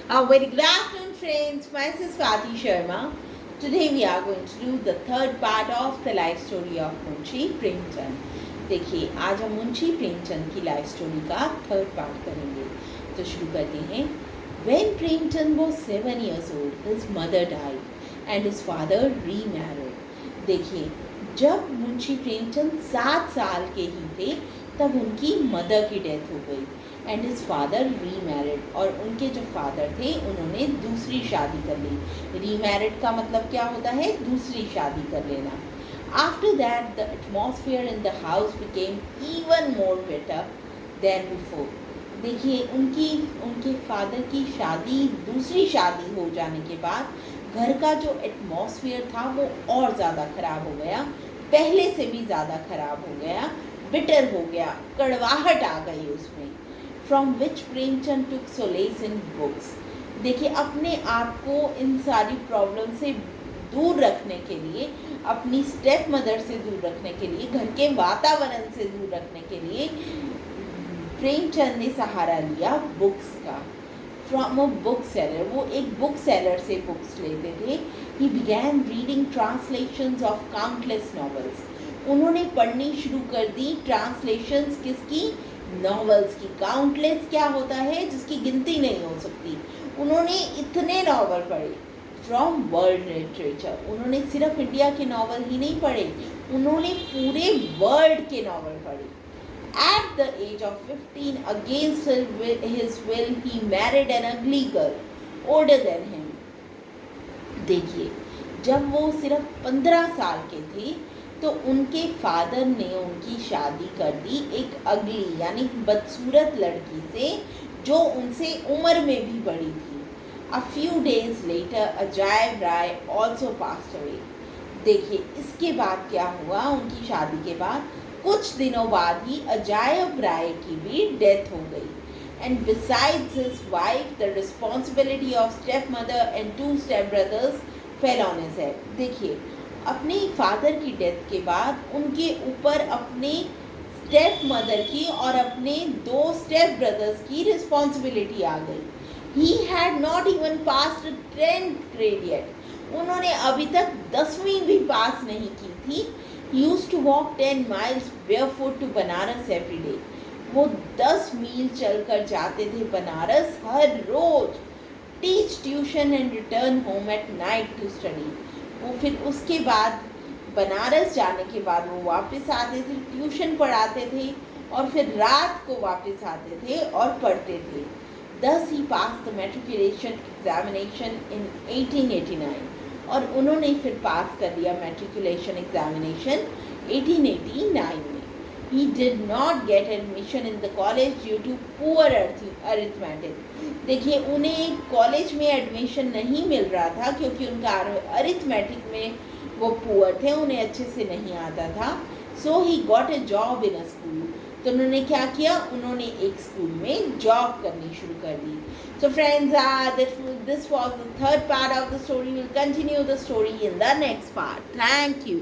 A very good afternoon, friends. Myself Swati Sharma. Today we are going to do the third part of the life story of Munshi Premchand. देखिए आज हम मुंशी प्रेमचंद की life story का third part करेंगे. तो शुरू करते हैं. When Premchand was 7 years old, his mother died and his father remarried. देखिए जब मुंशी प्रेमचंद 7 साल के ही थे तब उनकी मदर की डेथ हो गई एंड हिज फादर रीमैरिड, और उनके जो फादर थे उन्होंने दूसरी शादी कर ली. रीमैरिड का मतलब क्या होता है? दूसरी शादी कर लेना. After that the atmosphere in the house became even more better than before. देखिए उनके फादर की शादी, दूसरी शादी हो जाने के बाद घर का जो एटमॉस्फेयर था वो और ज़्यादा ख़राब हो गया, पहले से भी ज़्यादा ख़राब हो गया, बिटर हो गया, कड़वाहट आ गई उसमें. From which Premchand took solace in books. देखिए अपने आप को इन सारी प्रॉब्लम से दूर रखने के लिए, अपनी स्टेप मदर से दूर रखने के लिए, घर के वातावरण से दूर रखने के लिए प्रेमचंद ने सहारा लिया बुक्स का. फ्रॉम अ बुक सेलर, वो एक बुक सेलर से बुक्स लेते थे. He began reading translations of countless novels. उन्होंने पढ़नी शुरू कर दी ट्रांसलेशंस किसकी? नॉवेल्स की. काउंटलेस क्या होता है? जिसकी गिनती नहीं हो सकती. उन्होंने इतने नॉवल पढ़े फ्रॉम वर्ल्ड लिटरेचर. उन्होंने सिर्फ इंडिया के नॉवल ही नहीं पढ़े, उन्होंने पूरे वर्ल्ड के नॉवल पढ़े. At the age of 15, against his will, he married an ugly girl, older than him. देखिए जब वो सिर्फ 15 साल के थे तो उनके फादर ने उनकी शादी कर दी एक अगली यानी बदसूरत लड़की से जो उनसे उम्र में भी बड़ी थी. A few days later Ajaib Rai also passed away. देखिए इसके बाद क्या हुआ? उनकी शादी के बाद कुछ दिनों बाद ही अजायब राय की भी डेथ हो गई. And besides his wife the responsibility of step mother and 2 step brothers fell on his head. देखिए अपने फादर की डेथ के बाद उनके ऊपर अपने स्टेप मदर की और अपने 2 स्टेप ब्रदर्स की रिस्पॉन्सिबिलिटी आ गई. He had not even pass 10th grade yet. उन्होंने अभी तक 10वीं भी पास नहीं की थी. Use to walk 10 miles barefoot to Banaras every day. वो 10 मील चलकर जाते थे बनारस हर रोज. Teach tuition and return home at night to study. वो फिर उसके बाद बनारस जाने के बाद वो वापस आते थे, ट्यूशन पढ़ाते थे और फिर रात को वापस आते थे और पढ़ते थे. Thus he passed the matriculation examination in 1889. और उन्होंने फिर पास कर लिया मैट्रिकुलेशन एग्जामिनेशन 1889 में. He did not get admission in the college due to poor arithmetic. देखिए उन्हें कॉलेज में एडमिशन नहीं मिल रहा था क्योंकि उनका अरिथमेटिक में वो पुअर थे, उन्हें अच्छे से नहीं आता था. So he got a job in a school. तो उन्होंने क्या किया? उन्होंने एक स्कूल में जॉब करनी शुरू कर दी. So friends, this was the third part of the story. We'll continue the story in the next part. Thank you.